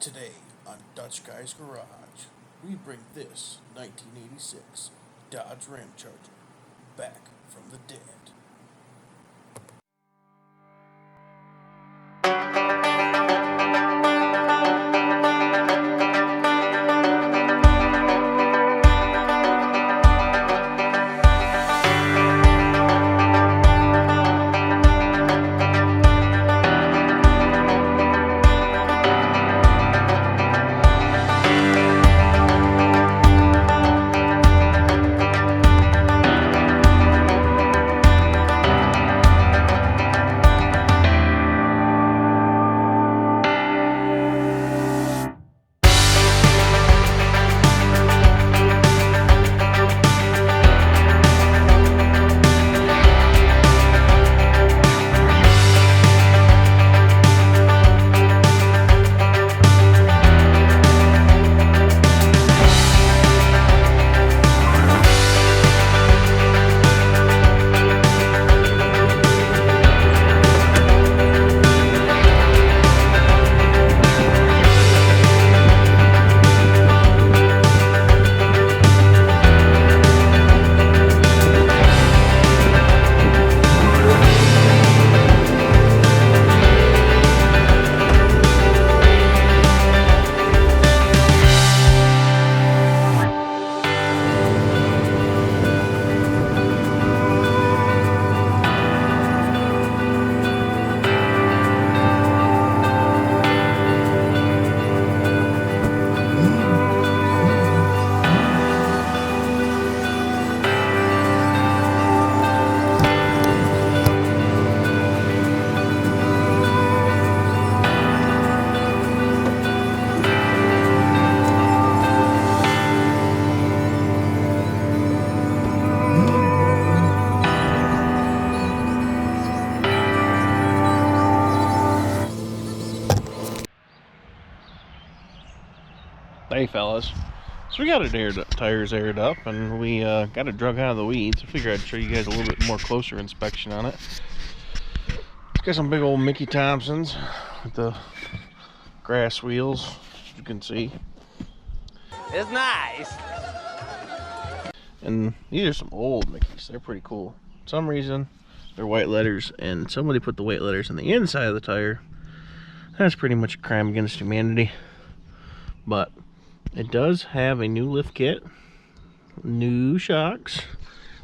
Today on Dutch Guy's Garage, we bring this 1986 Dodge Ramcharger back from the dead. Hey fellas, so we got our tires aired up and we got it drug out of the weeds. I figured I'd show you guys a little bit more closer inspection on it. It's got some big old Mickey Thompsons with the grass wheels, as you can see. It's nice. And these are some old Mickeys. They're pretty cool. For some reason they're white letters, and somebody put the white letters on the inside of the tire. That's pretty much a crime against humanity. But it does have a new lift kit, new shocks.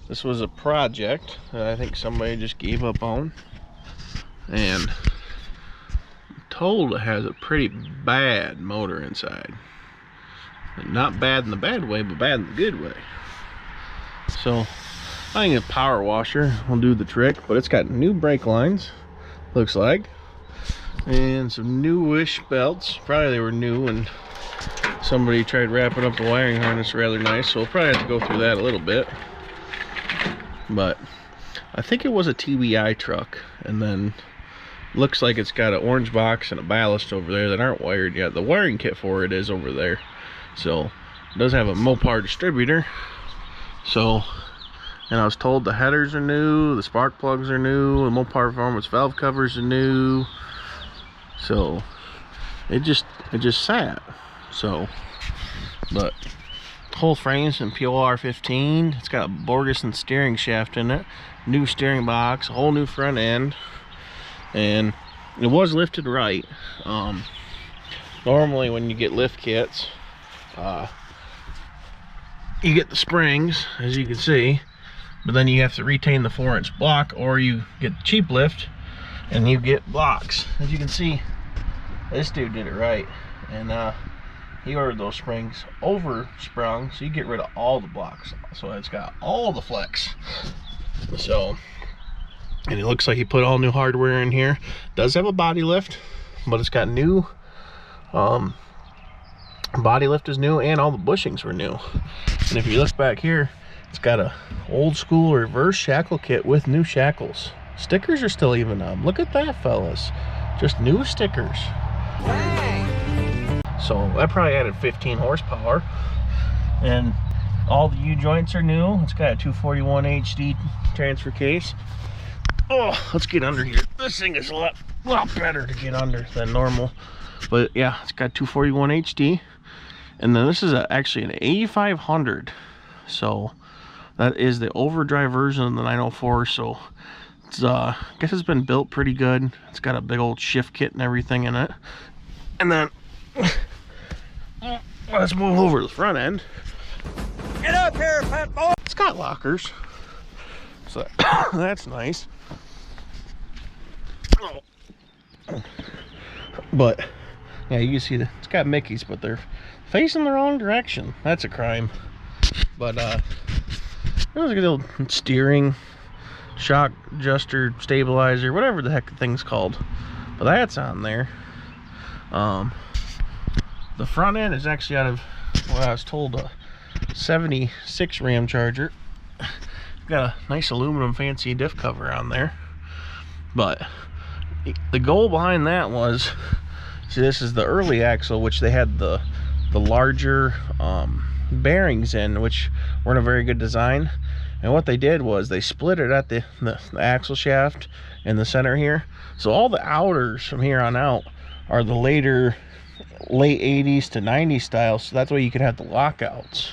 This was a project that I think somebody just gave up on, and I'm told it has a pretty bad motor inside. Not bad in the bad way, but bad in the good way. So I think a power washer will do the trick, but it's got new brake lines, looks like, and some newish belts. Probably they were new and somebody tried wrapping up the wiring harness rather nice, so we'll probably have to go through that a little bit. But I think it was a TBI truck, and then looks like it's got an orange box and a ballast over there that aren't wired yet. The wiring kit for it is over there. So it does have a Mopar distributor. So, and I was told the headers are new, the spark plugs are new, the Mopar Performance valve covers are new. So it just sat. So, but whole frames in POR 15. It's got a Borgeson steering shaft in it, new steering box, a whole new front end, and it was lifted right. Normally when you get lift kits, you get the springs, as you can see, but then you have to retain the 4-inch block, or you get the cheap lift and you get blocks. As you can see, this dude did it right, and he ordered those springs oversprung, so you get rid of all the blocks, so it's got all the flex. So, and it looks like he put all new hardware in here. Does have a body lift, but it's got new body lift is new, and all the bushings were new. And if you look back here, it's got a old school reverse shackle kit with new shackles. Stickers are still even up. Look at that, fellas, just new stickers. Dang. So that probably added 15 horsepower, and all the U-joints are new. It's got a 241 HD transfer case. Oh, let's get under here. This thing is a lot better to get under than normal. But yeah, it's got 241 HD. And then this is actually an 8500. So that is the overdrive version of the 904. So it's I guess it's been built pretty good. It's got a big old shift kit and everything in it. And then let's move over to the front end. Get up here, pet boy! It's got lockers, so that's nice. But yeah, you can see that it's got Mickeys, but they're facing the wrong direction. That's a crime. But it was a good little steering, shock adjuster, stabilizer, whatever the heck the thing's called. But that's on there. The front end is actually out of what I was told, a 76 Ramcharger. Got a nice aluminum fancy diff cover on there. But the goal behind that was, see, this is the early axle, which they had the larger bearings in, which weren't a very good design. And what they did was they split it at the axle shaft in the center here. So all the outers from here on out are the late 80s to 90s style. So that's why you could have the lockouts.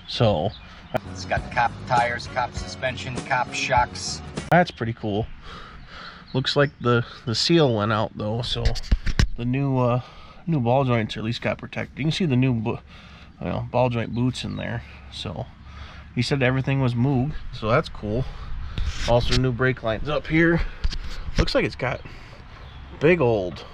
So it's got cop tires, cop suspension, cop shocks. That's pretty cool. Looks like the seal went out though, so the new ball joints at least got protected. You can see the new ball joint boots in there. So he said everything was Moog, so that's cool. Also new brake lines up here. Looks like it's got big old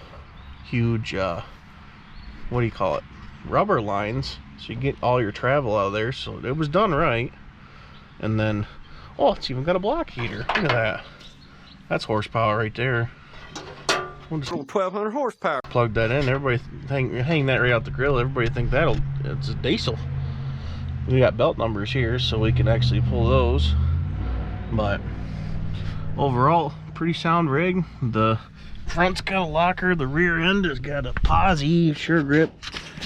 huge what do you call it, rubber lines, so you get all your travel out of there. So it was done right. And then, oh, it's even got a block heater. Look at that. That's horsepower right there. We'll just 1,200 horsepower. plug that in. Everybody hang that right out the grill. Everybody think it's a diesel. We got belt numbers here, so we can actually pull those. But overall, pretty sound rig. The front's got a locker. The rear end has got a posi sure grip.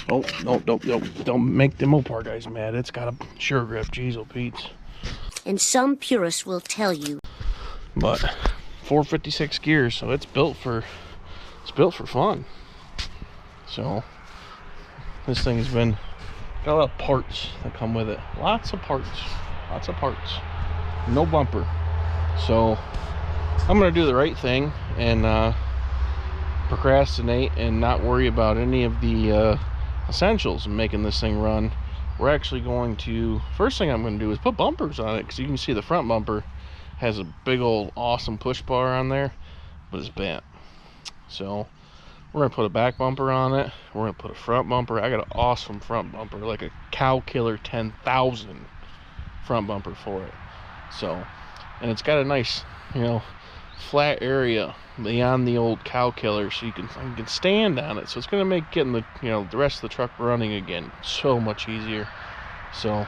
Oh, no, don't make the Mopar guys mad. It's got a sure grip. Jeez, oh Pete's. And some purists will tell you. But 456 gears, so it's built for fun. So this thing's got a lot of parts that come with it. Lots of parts. No bumper. So I'm gonna do the right thing and procrastinate and not worry about any of the essentials in making this thing run. We're actually going to, first thing I'm going to do is put bumpers on it, because you can see the front bumper has a big old awesome push bar on there, but it's bent. So we're going to put a back bumper on it. We're going to put a front bumper. I got an awesome front bumper, like a Cow Killer 10,000 front bumper for it. So, and it's got a nice, flat area beyond the old Cow Killer, so you can stand on it. So it's going to make getting the the rest of the truck running again so much easier. So,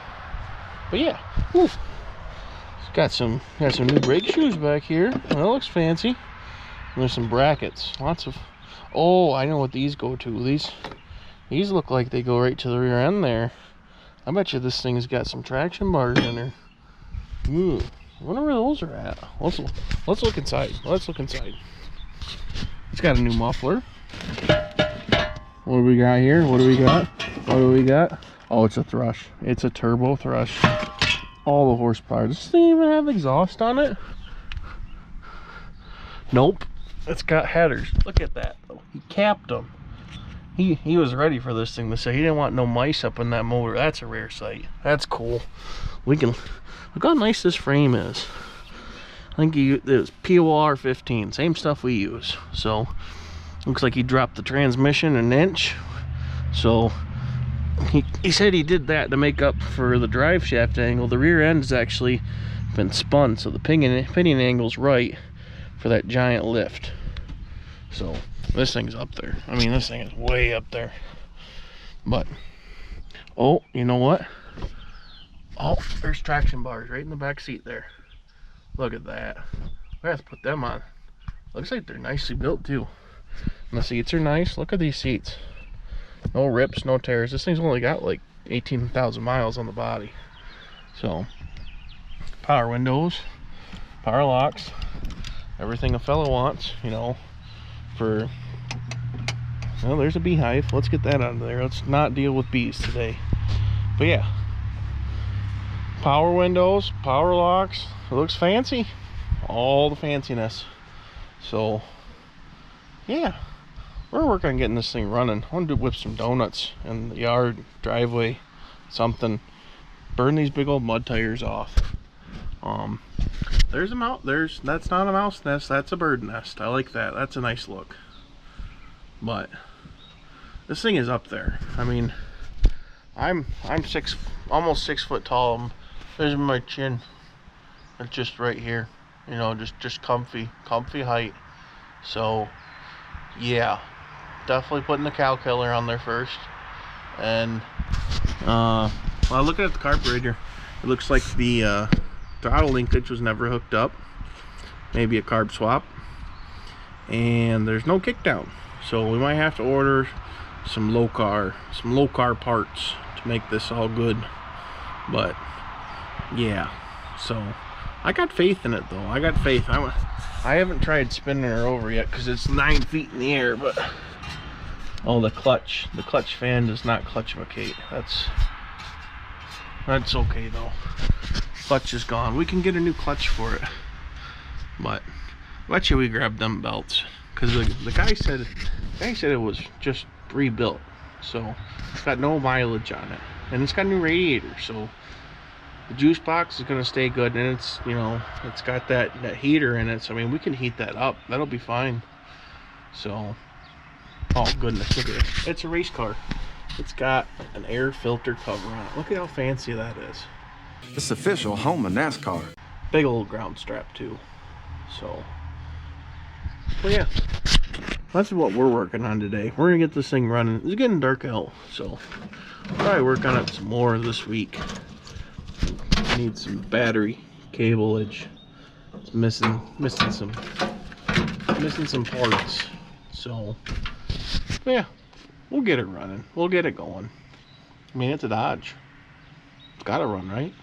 but yeah, whew. Got some new brake shoes back here. That looks fancy. And there's some brackets. Lots of. Oh, I know what these go to. These look like they go right to the rear end there. I bet you this thing's got some traction bars in there. Ooh. I wonder where those are at. Let's look inside. It's got a new muffler. What do we got here? What do we got? Oh, it's a thrush. It's a turbo thrush. All the horsepower. Does this thing even have exhaust on it? Nope. It's got headers. Look at that though. He capped them. He was ready for this thing to say he didn't want no mice up in that motor. That's a rare sight. That's cool. We can look how nice this frame is. I think it was POR 15, same stuff we use. So looks like he dropped the transmission an inch. So he said he did that to make up for the drive shaft angle. The rear end has actually been spun, so the pinion angle's right for that giant lift. So this thing's up there. I mean, this thing is way up there. But oh, you know what? Oh, there's traction bars right in the back seat there. Look at that. We have to put them on. Looks like they're nicely built too. And the seats are nice. Look at these seats. No rips, no tears. This thing's only got like 18,000 miles on the body. So, power windows, power locks, everything a fellow wants, for Well, there's a beehive. Let's get that out of there. Let's not deal with bees today. But yeah, power windows, power locks. It looks fancy. All the fanciness. So yeah, we're working on getting this thing running. I want to whip some donuts in the yard, driveway, something. Burn these big old mud tires off. There's a mouse. That's not a mouse nest. That's a bird nest. I like that. That's a nice look. But this thing is up there. I mean, I'm almost 6 foot tall. There's my chin. It's just right here. You know, just comfy height. So yeah, definitely putting the cow killer on there first. And well, looking at the carburetor, it looks like the throttle linkage was never hooked up. Maybe a carb swap. And there's no kickdown, so we might have to order some low car parts to make this all good. But yeah, so I got faith in it though. I got faith. I haven't tried spinning her over yet because it's 9 feet in the air. But oh, the clutch fan does not clutchivocate. That's okay though. Clutch is gone. We can get a new clutch for it. But I bet you we grabbed them belts, because the guy said it was just rebuilt, so it's got no mileage on it, and it's got new radiators, so the juice box is going to stay good, and it's, you know, it's got that heater in it, so I mean we can heat that up. That'll be fine. So oh goodness, look at it. It's a race car. It's got an air filter cover on it. Look at how fancy that is. It's official home of NASCAR. Big old ground strap too. So, well, yeah, that's what we're working on today. We're gonna get this thing running. It's getting dark out, so we'll probably work on it some more this week. Need some battery cableage. It's missing some parts. So, yeah, we'll get it running. We'll get it going. I mean, it's a Dodge. It's gotta run, right?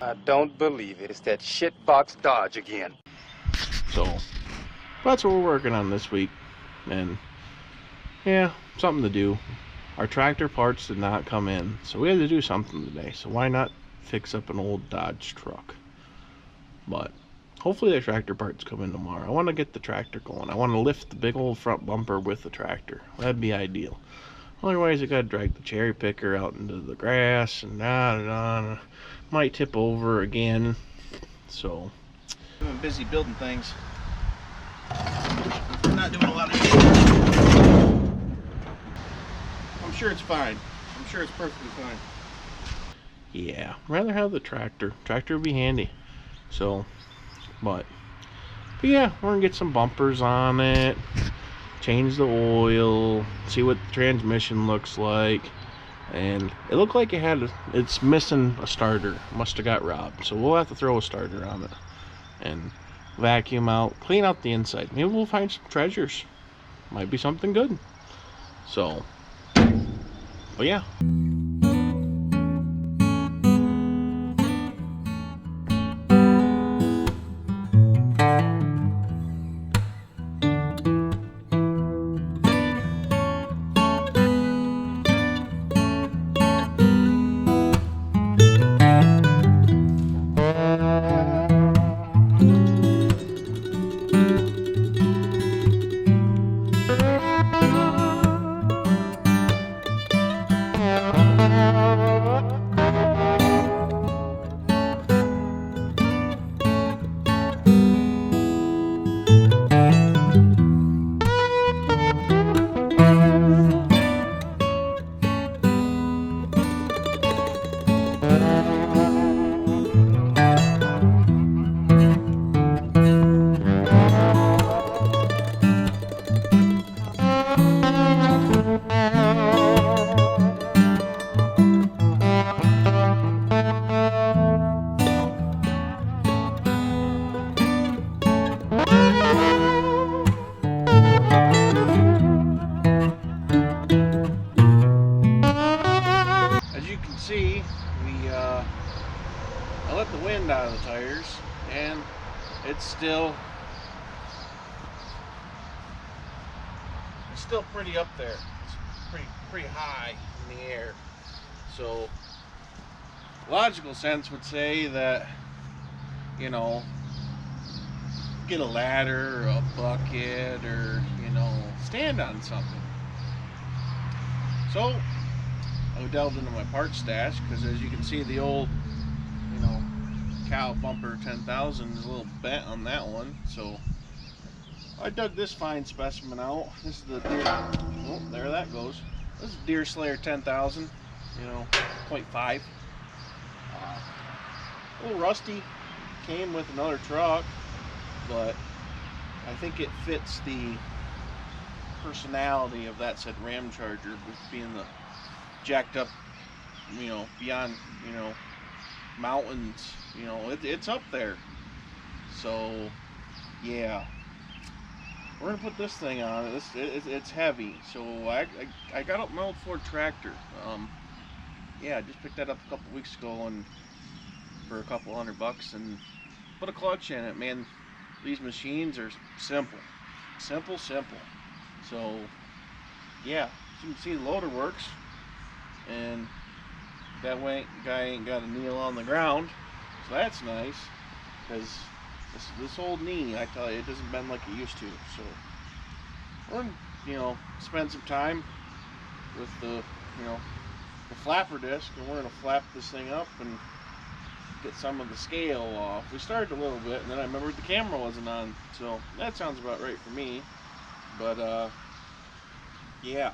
I don't believe it. It's that shitbox Dodge again. So that's what we're working on this week. And yeah, something to do. Our tractor parts did not come in, so we had to do something today. So why not fix up an old Dodge truck? But hopefully the tractor parts come in tomorrow. I want to get the tractor going. I want to lift the big old front bumper with the tractor. That'd be ideal. Otherwise I gotta drag the cherry picker out into the grass and might tip over again. So I'm busy building things. I'm not doing a lot of I'm sure it's fine. I'm sure it's perfectly fine. Yeah, rather have the tractor. Tractor would be handy. So, but yeah, we're gonna get some bumpers on it, change the oil, see what the transmission looks like. And it looked like it's missing a starter. Must have got robbed. So we'll have to throw a starter on it and vacuum out, clean out the inside. Maybe we'll find some treasures. Might be something good. So, but yeah. I let the wind out of the tires, and it's still still pretty up there. It's pretty high in the air. So logical sense would say that, you know, get a ladder or a bucket or, you know, stand on something. So I delved into my parts stash because, as you can see, the old, you know, cow bumper 10,000 is a little bent on that one. So I dug this fine specimen out. This is the deer, oh, there that goes. This is Deer Slayer 10,000, you know, 0.5. A little rusty, came with another truck, but I think it fits the personality of that said Ramcharger, with being the jacked up, you know, beyond, you know, mountains, you know, it's up there. So yeah, we're gonna put this thing on. It's heavy, so I got up my old Ford tractor. Yeah, I just picked that up a couple weeks ago and for a couple $100 and put a clutch in it. Man, these machines are simple. So yeah, as you can see, the loader works, and that way guy ain't got to kneel on the ground, so that's nice, because this old knee, I tell you, it doesn't bend like it used to. So we're gonna, you know, spend some time with the, you know, the flapper disc, and we're gonna flap this thing up and get some of the scale off. We started a little bit, and then I remembered the camera wasn't on, so that sounds about right for me. But yeah,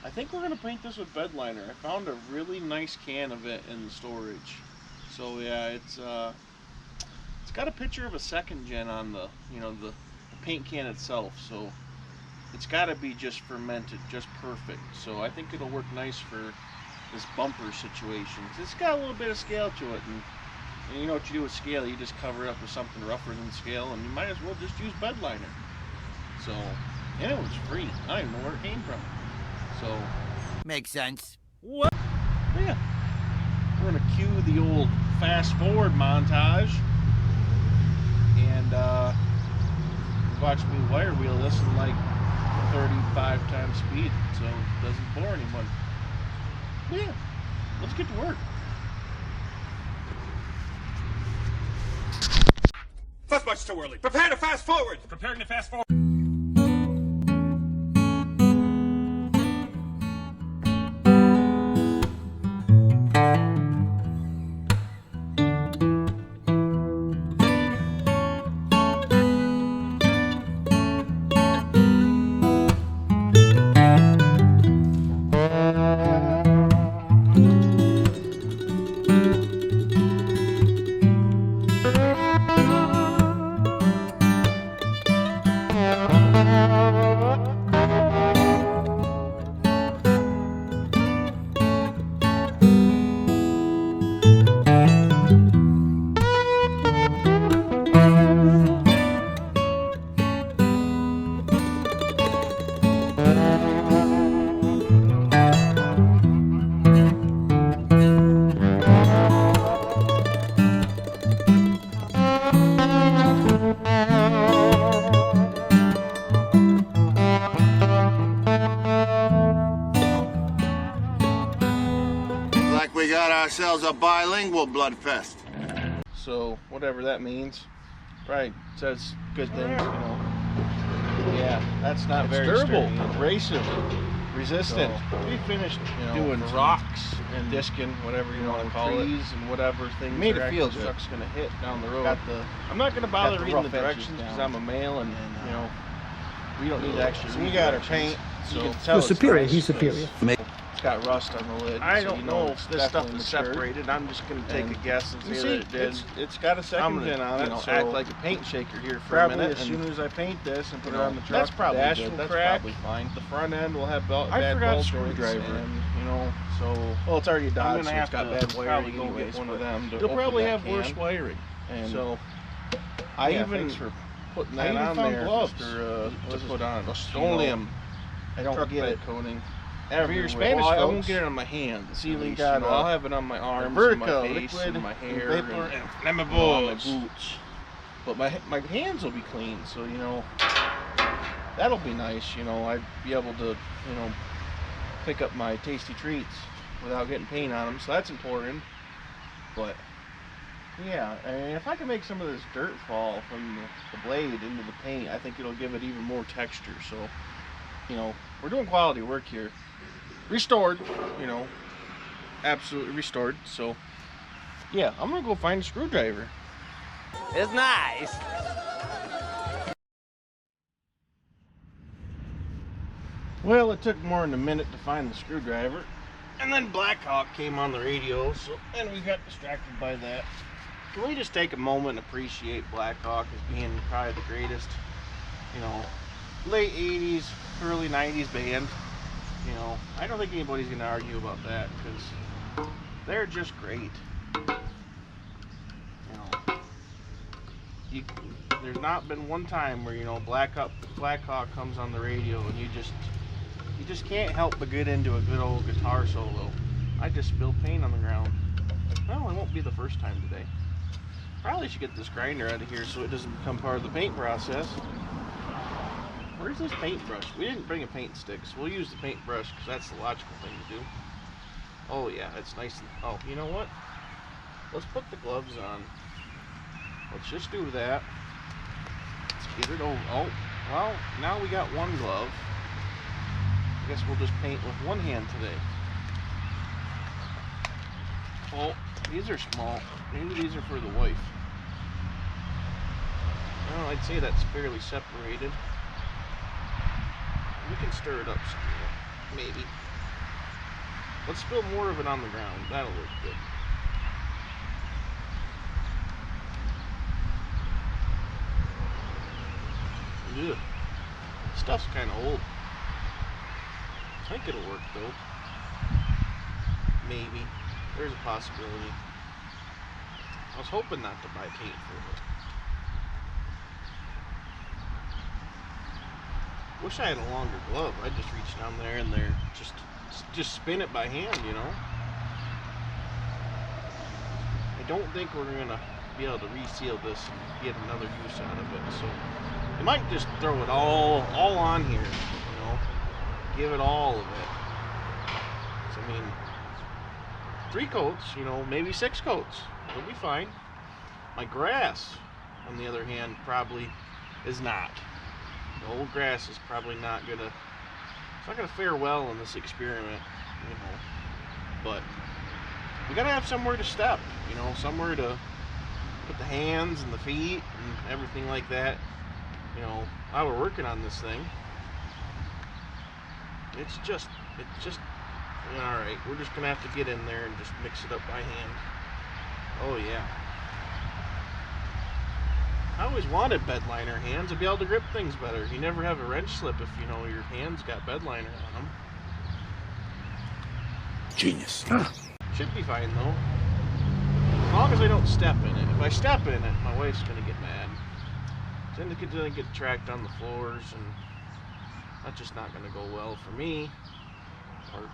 I think we're gonna paint this with bed liner. I found a really nice can of it in the storage. So yeah, it's got a picture of a second gen on the, you know, the paint can itself. So it's got to be just fermented, just perfect. So I think it'll work nice for this bumper situation. It's got a little bit of scale to it, and you know what you do with scale, you just cover it up with something rougher than scale, and you might as well just use bed liner. So, and it was free. I don't even know where it came from. So makes sense. What? Yeah, we're gonna cue the old fast forward montage, and watch me wire wheel this in like 35 times speed, so it doesn't bore anyone. Yeah, let's get to work. That's much too early. Prepare to fast forward. Preparing to fast forward. We got ourselves a bilingual bloodfest. So whatever that means, probably says good things, you know. Yeah, that's not very durable, abrasive, resistant. So, we finished, you know, doing rocks and discing, whatever you want to call it, and whatever things. Made it feel good. Truck's gonna hit down the road. I'm not gonna bother reading the directions because I'm a male, and you know, we don't need to actually. We got our paint, so you can tell superior. He's superior. It's got rust on the lid. I don't know if this stuff is separated. I'm just going to take a guess and say that it did. It's got a second gen on it, so act like a paint shaker here for a minute. As soon as I paint this and put it on the truck, that's probably good. That's probably fine. The front end will have bad ball screwdriver, and you know, so well, it's already a Dodge, so it's got bad wiring. Go get one of them. It'll probably have worse wiring. And so I even for putting that on there to put on linoleum. I don't get it coating. For your Spanish folks, I won't get it on my hands. Ceiling got I'll have it on my arms, and my face, and my hair, and on my boots. But my hands will be clean, so you know that'll be nice, you know. I'd be able to, you know, pick up my tasty treats without getting paint on them, so that's important. But yeah, and if I can make some of this dirt fall from the blade into the paint, I think it'll give it even more texture. So, you know, we're doing quality work here. Restored, you know, absolutely restored. So yeah, I'm gonna go find a screwdriver. It's nice. Well, it took more than a minute to find the screwdriver, and then Blackhawk came on the radio, and we got distracted by that. Can we just take a moment and appreciate Blackhawk as being probably the greatest, you know, late 80s, early 90s band? You know, I don't think anybody's going to argue about that, because they're just great. You know, there's not been one time where, you know, Blackhawk comes on the radio and you just can't help but get into a good old guitar solo. I just spilled paint on the ground. Well, it won't be the first time today. Probably should get this grinder out of here so it doesn't become part of the paint process. Where's this paintbrush? We didn't bring a paint stick, so we'll use the paintbrush because that's the logical thing to do. Oh yeah, it's nice and, oh, you know what? Let's put the gloves on. Let's just do that. Let's get it over. Oh, well, now we got one glove. I guess we'll just paint with one hand today. Oh, these are small. Maybe these are for the wife. Well, I'd say that's fairly separated. We can stir it up some, maybe. Let's spill more of it on the ground. That'll look good. Ugh. Stuff's kind of old. I think it'll work though. Maybe. There's a possibility. I was hoping not to buy paint for it. Wish I had a longer glove. I'd just reach down there and just spin it by hand, you know. I don't think we're gonna be able to reseal this and get another use out of it. So I might just throw it all on here, you know. Give it all of it. So, I mean, 3 coats, you know, maybe 6 coats. It'll be fine. My grass, on the other hand, probably is not. The old grass is probably not gonna, it's not gonna fare well in this experiment, you know. But we gotta have somewhere to step, you know, somewhere to put the hands and the feet and everything like that. You know, while we're working on this thing, it's just, all right. We're just gonna have to get in there and just mix it up by hand. Oh yeah. I always wanted bed liner hands to be able to grip things better. You never have a wrench slip if you know your hands got bed liner on them. Genius. Should be fine though. As long as I don't step in it. If I step in it, my wife's gonna get mad. Then it's gonna get tracked on the floors, and that's just not gonna go well for me, or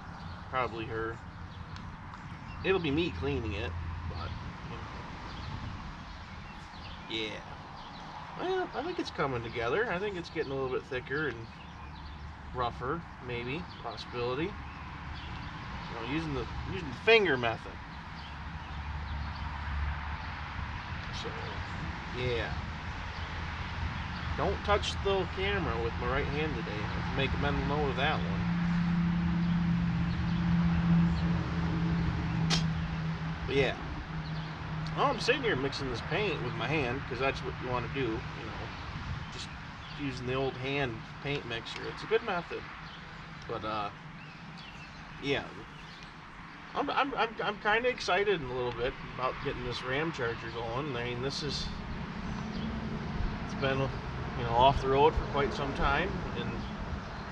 probably her. It'll be me cleaning it, but you know. Yeah. Well, I think it's coming together. I think it's getting a little bit thicker and rougher, maybe, possibility. You know, using the finger method. So, yeah. Don't touch the camera with my right hand today. I have to make a mental note of that one. But yeah. Well, I'm sitting here mixing this paint with my hand because that's what you want to do, you know. Just using the old hand paint mixer. It's a good method. But yeah. I'm kind of excited a little bit about getting this Ramcharger going. I mean, it's been, you know, off the road for quite some time, and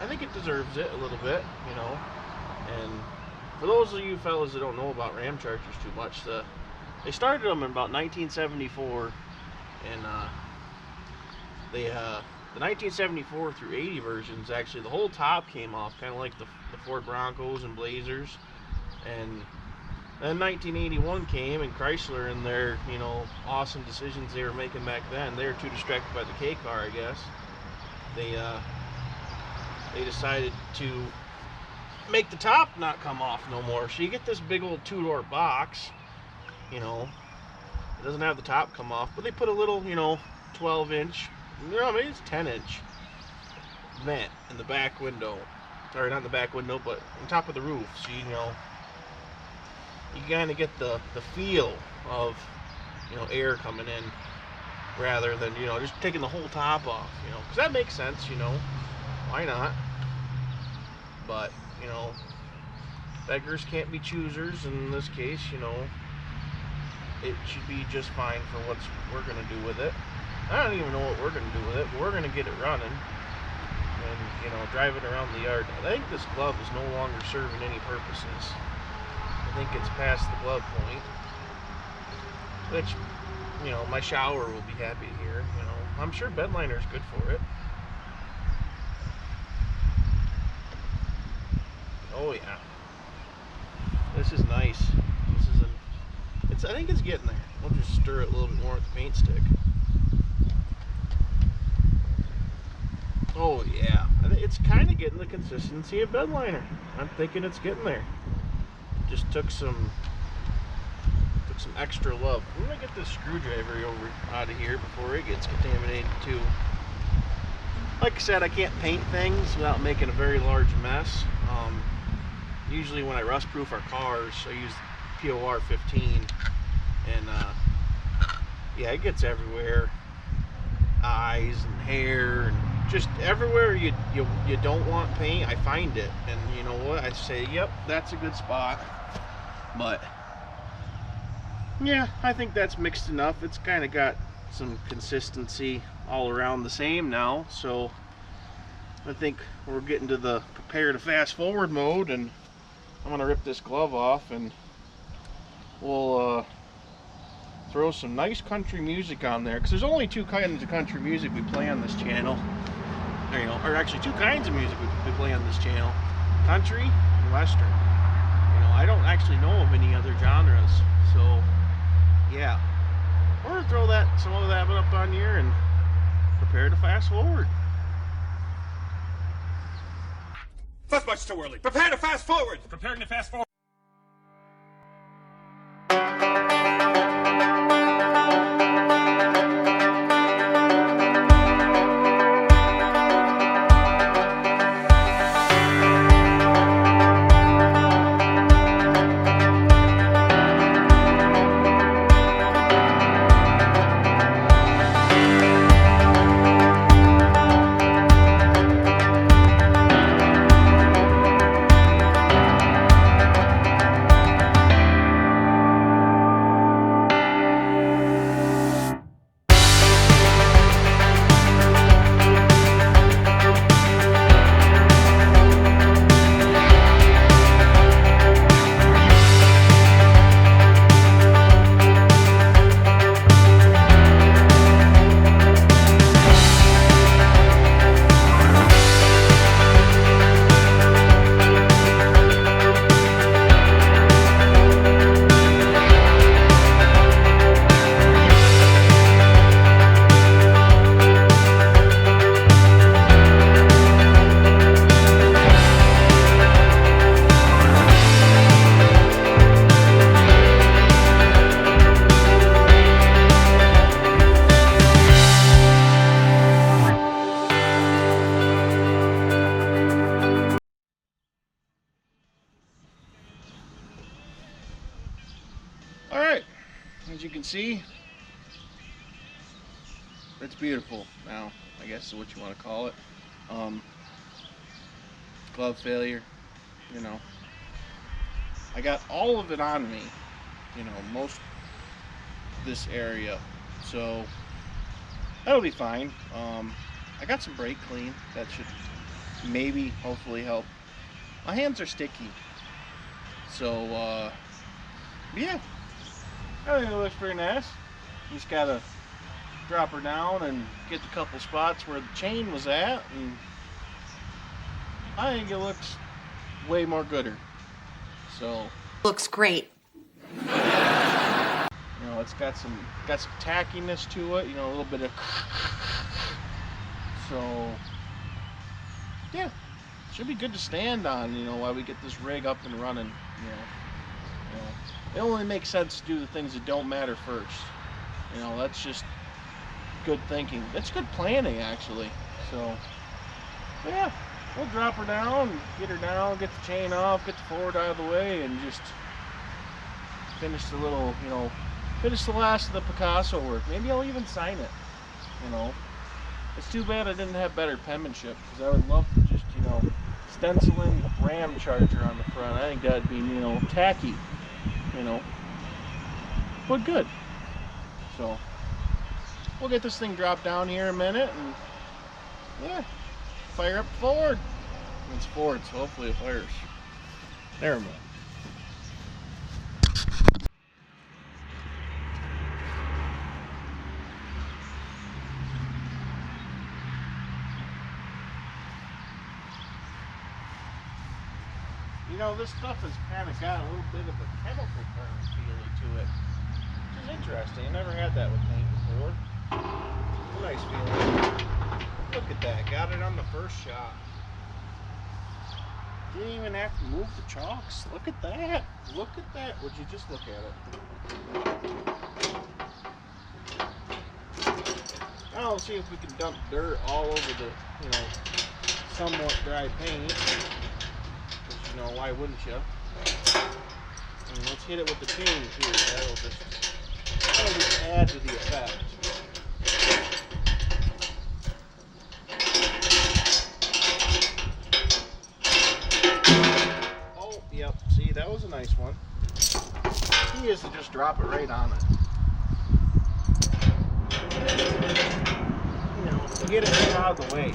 I think it deserves it a little bit, you know. And for those of you fellas that don't know about Ramchargers too much, they started them in about 1974, and the 1974 through 80 versions, actually the whole top came off, kind of like the Ford Broncos and Blazers. And then 1981 came, and Chrysler, and their, you know, awesome decisions they were making back then, they were too distracted by the K car, I guess. They they decided to make the top not come off no more. So you get this big old 2-door box, you know, it doesn't have the top come off, but they put a little, you know, 12-inch, you know, maybe it's 10-inch vent in the back window, or not in the back window, but on top of the roof. So you know, you kind of get the feel of, you know, air coming in rather than, you know, just taking the whole top off, you know, because that makes sense, you know, why not? But, you know, beggars can't be choosers. In this case, you know, it should be just fine for what we're going to do with it. I don't even know what we're going to do with it, but we're going to get it running and, you know, drive it around the yard. I think this glove is no longer serving any purposes. I think it's past the glove point, which, you know, my shower will be happy to hear. You know, I'm sure bed liner is good for it. Oh yeah, this is nice. This is I think it's getting there. We'll just stir it a little bit more with the paint stick. Oh yeah, it's kind of getting the consistency of bed liner. I'm thinking it's getting there. Just took some extra love. I'm gonna get this screwdriver out of here before it gets contaminated too. Like I said, I can't paint things without making a very large mess. Usually when I rust proof our cars, I use POR 15, and yeah, it gets everywhere. Eyes and hair and just everywhere you don't want paint, I find it. And you know what? I say, yep, that's a good spot. But yeah, I think that's mixed enough. It's kind of got some consistency all around the same now. So I think we're getting to the prepare to fast forward mode, and I'm gonna rip this glove off and we'll throw some nice country music on there, because there's only 2 kinds of country music we play on this channel. There you go. Or actually 2 kinds of music we play on this channel: country and western. You know, I don't actually know of any other genres. So yeah, we're gonna throw some of that up on here and prepare to fast forward. That's much too early. Prepare to fast forward. Preparing to fast forward. As you can see, it's beautiful now, I guess is what you want to call it. Glove failure, you know. I got all of it on me, you know, most of this area, so that'll be fine. I got some brake clean that should maybe hopefully help. My hands are sticky, so yeah, I think it looks pretty nice. Just gotta drop her down and get the couple spots where the chain was at, and I think it looks way more gooder. So looks great. You know, it's got some tackiness to it, you know, a little bit of, so yeah, should be good to stand on, you know, while we get this rig up and running, It only makes sense to do the things that don't matter first. You know, that's just good thinking. That's good planning, actually. So, yeah, we'll drop her down, get the chain off, get the forward out of the way, and just finish the little, finish the last of the Picasso work. Maybe I'll even sign it, It's too bad I didn't have better penmanship, because I would love to just, stenciling Ramcharger on the front. I think that'd be, tacky, but good. So, we'll get this thing dropped down here in a minute, and yeah, fire up forward. It's forward, so hopefully it fires. Never mind. This stuff has kind of got a little bit of a chemical burn feeling to it, which is interesting. I never had that with paint before. It's a nice feeling. Look at that, got it on the first shot. Didn't even have to move the chalks. Look at that. Look at that. Would you just look at it? Now let's see if we can dump dirt all over the, somewhat dry paint. Why wouldn't you? And let's hit it with the chain too. That'll just add to the effect. Oh, yep. See, that was a nice one. Key is to just drop it right on it. To get it out of the way.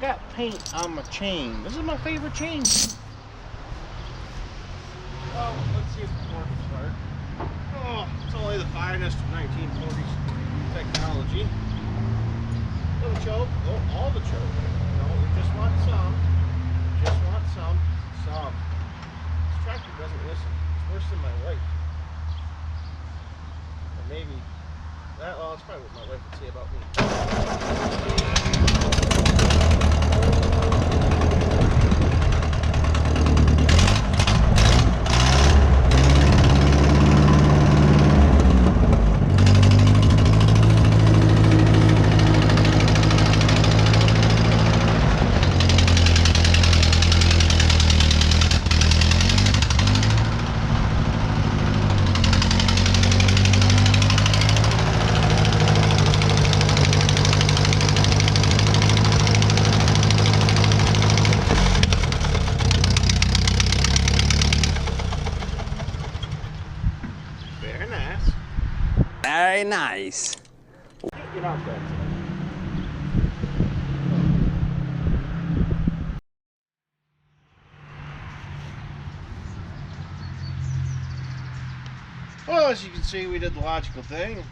Got paint on my chain. This is my favorite chain. Well, let's see if it works hard. Oh, it's only the finest of 1940s technology. Little choke. Oh, all the choke. No, we just want some. Just want some. Some. This tractor doesn't listen. It's worse than my wife. Or maybe that. Well, it's probably what my wife would say about me. Very nice. Get off that. Well, as you can see, we did the logical thing.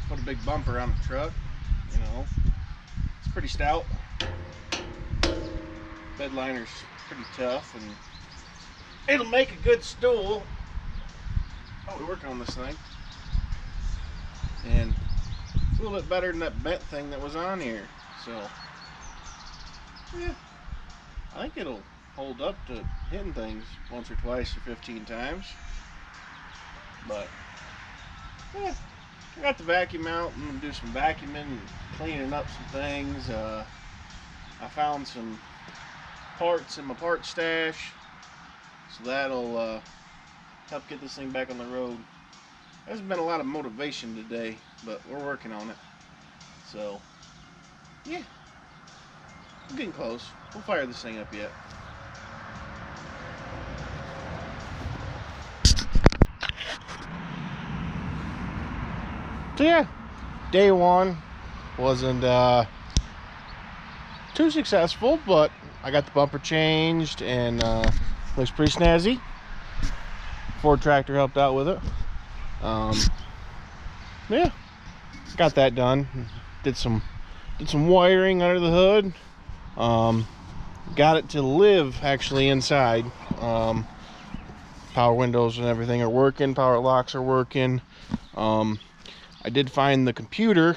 Put a big bumper on the truck. It's pretty stout. Bed liner's pretty tough, and it'll make a good stool. Oh, we're working on this thing. And it's a little bit better than that bent thing that was on here. So, yeah, I think it'll hold up to hitting things once or twice or 15 times. But, yeah, I got the vacuum out. I'm going to do some vacuuming and cleaning up some things. I found some parts in my part stash, so that'll help get this thing back on the road. Hasn't been a lot of motivation today, but we're working on it. So, yeah, we're getting close. We'll fire this thing up yet. So yeah, day one wasn't too successful, but I got the bumper changed and looks pretty snazzy. Ford tractor helped out with it. Yeah, got that done. Did some wiring under the hood. Got it to live actually inside. Power windows and everything are working. Power locks are working. I I did find the computer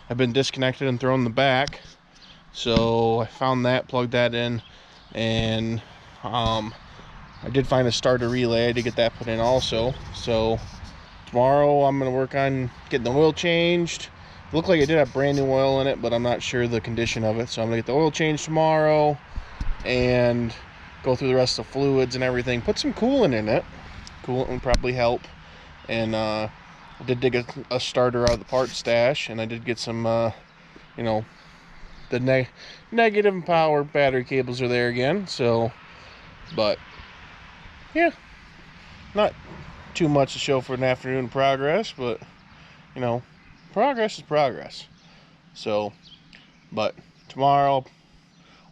had been disconnected and thrown in the back, so I found that, plugged that in, and I did find a starter relay. I did get that put in also. So tomorrow I'm going to work on getting the oil changed. It looked like it did have brand new oil in it, but I'm not sure the condition of it. So I'm going to get the oil changed tomorrow and go through the rest of the fluids and everything. Put some coolant in it. Coolant would probably help. And I did dig a starter out of the parts stash, and I did get some, you know, the negative and power battery cables are there again. So, but yeah, not too much to show for an afternoon progress, but you know, progress is progress. So, but tomorrow I'll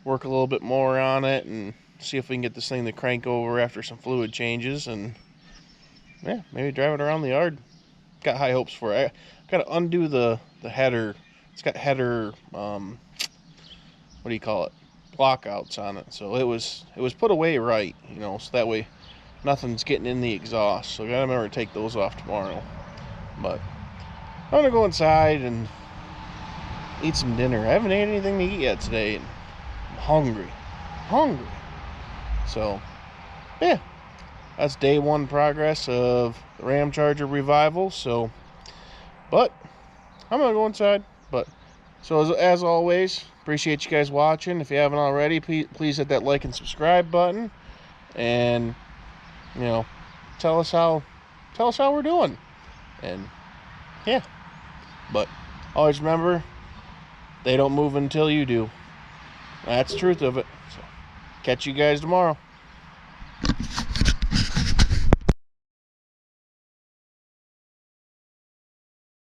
work a little bit more on it and see if we can get this thing to crank over after some fluid changes, and yeah, maybe drive it around the yard. Got high hopes for it. I gotta undo the header. It's got header, what do you call it, blockouts on it. So it was put away right, you know, so that way nothing's getting in the exhaust. So I gotta remember to take those off tomorrow. But I'm gonna go inside and eat some dinner. I haven't ate anything to eat yet today, and I'm hungry. So yeah, that's day one progress of the Ramcharger revival. So, but I'm gonna go inside. But so as always, appreciate you guys watching. If you haven't already, please hit that like and subscribe button, and you know, tell us how we're doing. And yeah, but always remember, they don't move until you do. That's the truth of it. So catch you guys tomorrow.